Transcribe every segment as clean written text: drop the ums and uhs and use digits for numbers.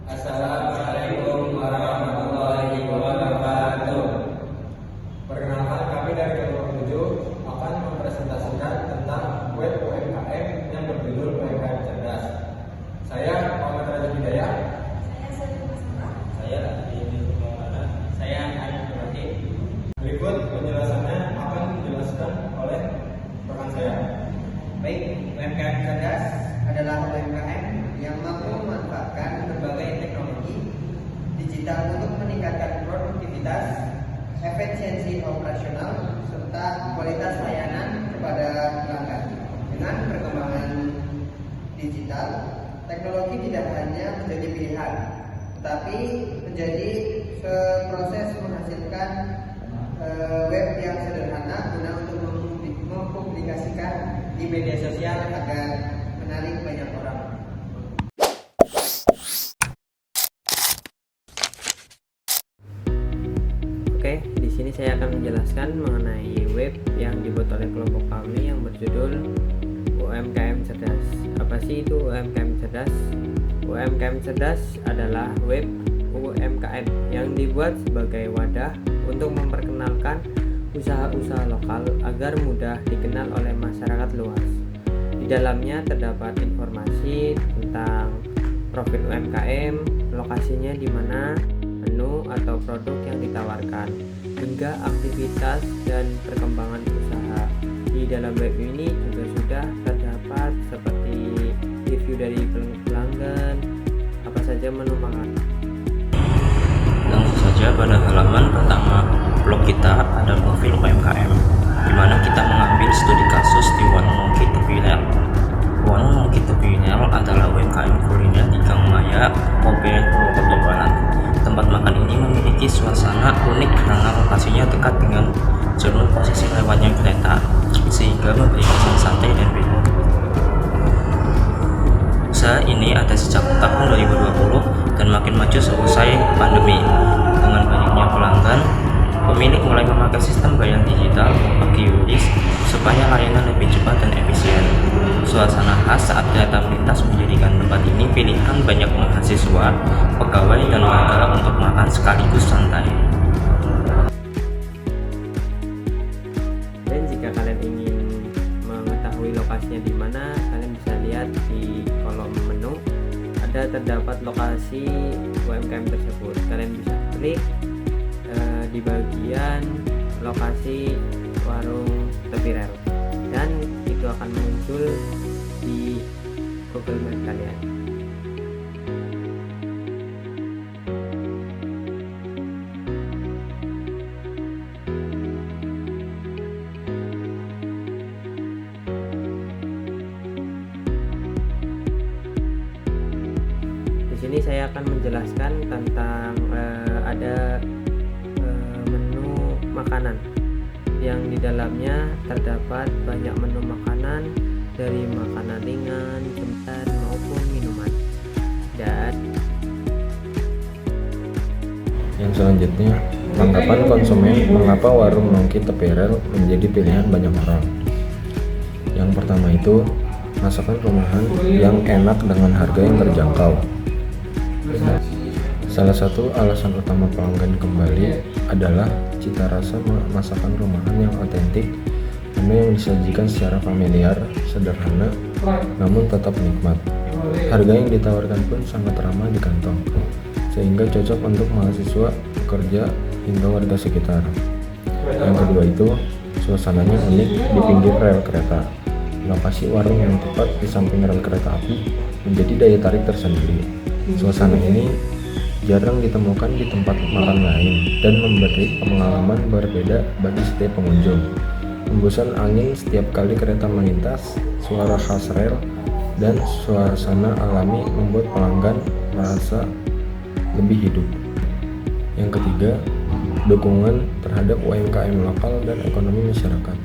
Assalamualaikum warahmatullahi wabarakatuh. Perkenalkan, kami dari kelompok 7 akan mempresentasikan tentang web UMKM yang berjudul UMKM Cerdas. Saya Muhammad Raja Hidayah. Saya Adi Maulana. Saya Arif Ibrahim. Berikut penjelasannya akan dijelaskan oleh rekan saya. Baik, UMKM Cerdas adalah UMKM yang mampu memanfaatkan berbagai teknologi digital untuk meningkatkan produktivitas, efisiensi operasional, serta kualitas layanan kepada pelanggan. Dengan perkembangan digital, teknologi tidak hanya menjadi pilihan, tetapi menjadi proses menghasilkan web yang sederhana guna untuk mempublikasikan di media sosial agar menarik banyak orang. Oke, di sini saya akan menjelaskan mengenai web yang dibuat oleh kelompok kami yang berjudul UMKM Cerdas. Apa sih itu UMKM Cerdas? UMKM Cerdas adalah web UMKM yang dibuat sebagai wadah untuk memperkenalkan usaha-usaha lokal agar mudah dikenal oleh masyarakat luas. Di dalamnya terdapat informasi tentang profil UMKM, lokasinya di mana, menu atau produk yang ditawarkan, hingga aktivitas dan perkembangan usaha. Di dalam web ini juga sudah terdapat seperti review dari pelanggan, apa saja menu makanan. Langsung saja pada halaman pertama blog kita ada profil UMKM, di mana kita mengambil studi kasus di Warung Kitepinel. Warung Kitepinel adalah UMKM kuliner di Gang Maya, Kobe, Purwokerto Barat. Tempat makan ini memiliki suasana unik karena lokasinya dekat dengan jalur posisi lewatnya kereta, sehingga memberi kesan santai dan bebas. Usaha ini ada sejak tahun 2020 dan makin maju seusai pandemi. Dengan banyaknya pelanggan, pemilik mulai memakai sistem bayar digital bagi QRIS supaya layanan lebih cepat dan efisien. Suasana khas saat data melintas menjadikan tempat ini pilihan banyak mahasiswa, pegawai, dan warga untuk makan sekaligus santai. Dan jika kalian ingin mengetahui lokasinya di mana, kalian bisa lihat di kolom menu ada terdapat lokasi UMKM tersebut. Kalian bisa klik di bagian lokasi warung tepi rel dan itu akan muncul di Google Map kalian. Di sini saya akan menjelaskan tentang ada menu makanan yang di dalamnya terdapat banyak menu makanan dari makanan ringan, cemilan maupun minuman. Dan yang selanjutnya, tanggapan konsumen mengapa warung Nongki Tepi Rel menjadi pilihan banyak orang. Yang pertama itu, masakan rumahan yang enak dengan harga yang terjangkau. Salah satu alasan utama pelanggan kembali adalah cita rasa masakan rumahan yang otentik, menu yang disajikan secara familiar, sederhana, namun tetap nikmat. Harga yang ditawarkan pun sangat ramah di kantong, sehingga cocok untuk mahasiswa, pekerja, hingga warga sekitar. Yang kedua itu, suasananya unik di pinggir rel kereta. Lokasi warung yang tepat di samping rel kereta api menjadi daya tarik tersendiri. Suasana ini jarang ditemukan di tempat makan lain dan memberi pengalaman berbeda bagi setiap pengunjung. Hembusan angin setiap kali kereta melintas, suara khas rel, dan suasana alami membuat pelanggan merasa lebih hidup. Yang ketiga, dukungan terhadap UMKM lokal dan ekonomi masyarakat.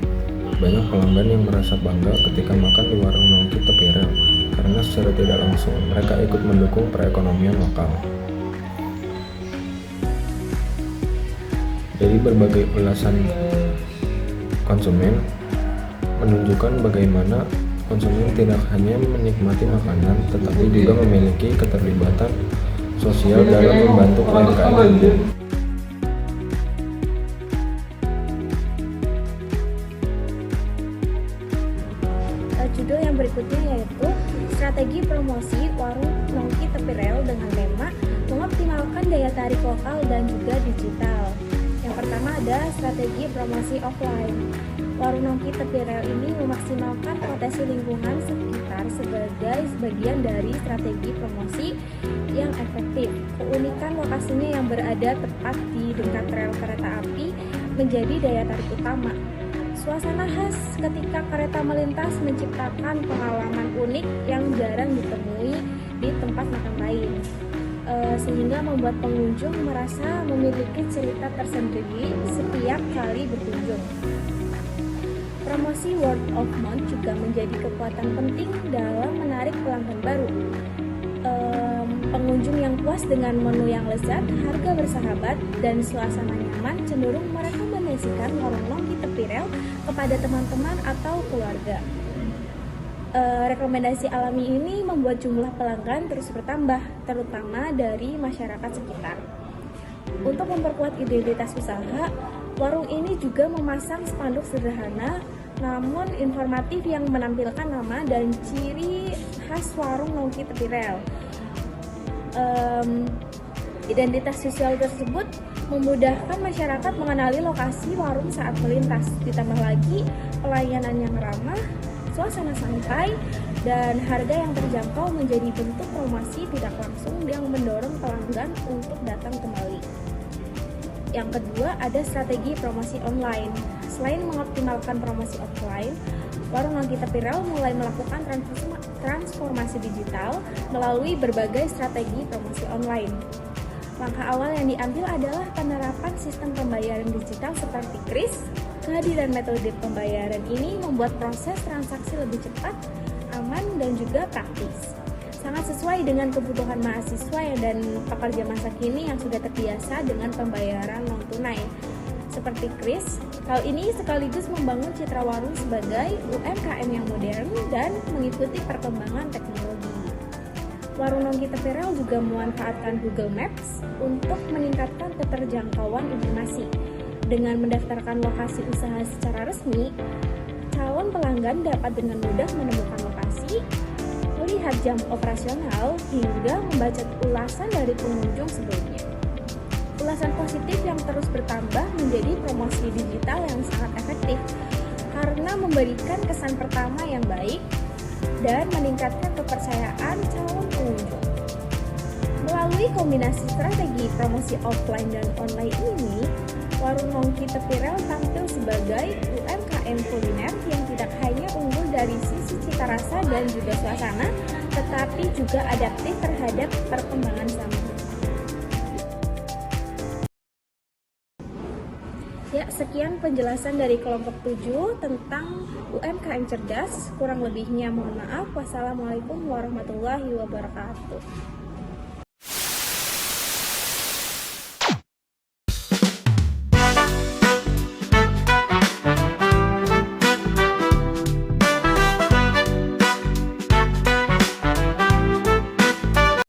Banyak pelanggan yang merasa bangga ketika makan di warung Nongki Tepi Rel karena secara tidak langsung mereka ikut mendukung perekonomian lokal. Dari berbagai ulasan konsumen menunjukkan bagaimana konsumen tidak hanya menikmati makanan tetapi juga memiliki keterlibatan sosial dalam membantu UMKM tumbuh. Judul yang berikutnya yaitu Strategi Promosi Warung Nongki Tepi Rel dengan tema mengoptimalkan daya tarik lokal dan juga digital. Yang pertama ada strategi promosi offline. Warung Nongki Tepi Rel ini memaksimalkan potensi lingkungan sekitar sebagai sebagian dari strategi promosi yang efektif. Keunikan lokasinya yang berada tepat di dekat rel kereta api menjadi daya tarik utama. Suasana khas ketika kereta melintas menciptakan pengalaman unik yang jarang ditemui di tempat makan lain, sehingga membuat pengunjung merasa memiliki cerita tersendiri setiap kali berkunjung. Promosi word of mouth juga menjadi kekuatan penting dalam menarik pelanggan baru. Pengunjung yang puas dengan menu yang lezat, harga bersahabat, dan suasana nyaman cenderung merekomendasikan warung Nongki Tepi Rel kepada teman-teman atau keluarga. Rekomendasi alami ini membuat jumlah pelanggan terus bertambah, terutama dari masyarakat sekitar. Untuk memperkuat identitas usaha, warung ini juga memasang spanduk sederhana namun informatif yang menampilkan nama dan ciri khas warung Nongki Tepi Rel. Identitas sosial tersebut memudahkan masyarakat mengenali lokasi warung saat melintas. Ditambah lagi pelayanan yang ramah, suasana santai, dan harga yang terjangkau menjadi bentuk promosi tidak langsung yang mendorong pelanggan untuk datang kembali. Yang kedua, ada strategi promosi online. Selain mengoptimalkan promosi offline, warung Nongki Tepi Rel mulai melakukan transformasi digital melalui berbagai strategi promosi online. Langkah awal yang diambil adalah penerapan sistem pembayaran digital seperti KRIS. Kehadiran metode pembayaran ini membuat proses transaksi lebih cepat, aman, dan juga praktis. Sangat sesuai dengan kebutuhan mahasiswa dan pekerja masa kini yang sudah terbiasa dengan pembayaran non tunai seperti KRIS. Hal ini sekaligus membangun citra warung sebagai UMKM yang modern dan mengikuti perkembangan teknologi. Warung Nongki Tepi Rel juga memanfaatkan Google Maps untuk meningkatkan keterjangkauan informasi. Dengan mendaftarkan lokasi usaha secara resmi, calon pelanggan dapat dengan mudah menemukan lokasi, melihat jam operasional, hingga membaca ulasan dari pengunjung sebelumnya. Ulasan positif yang terus bertambah menjadi promosi digital yang sangat efektif karena memberikan kesan pertama yang baik dan meningkatkan kepercayaan calon pengunjung. Melalui kombinasi strategi promosi offline dan online ini, warung Nongki Tepi Rel tampil sebagai UMKM kuliner yang tidak hanya unggul dari sisi cita rasa dan juga suasana, tetapi juga adaptif terhadap perkembangan zaman. Ya, sekian penjelasan dari kelompok 7 tentang UMKM cerdas. Kurang lebihnya mohon maaf. Wassalamualaikum warahmatullahi wabarakatuh.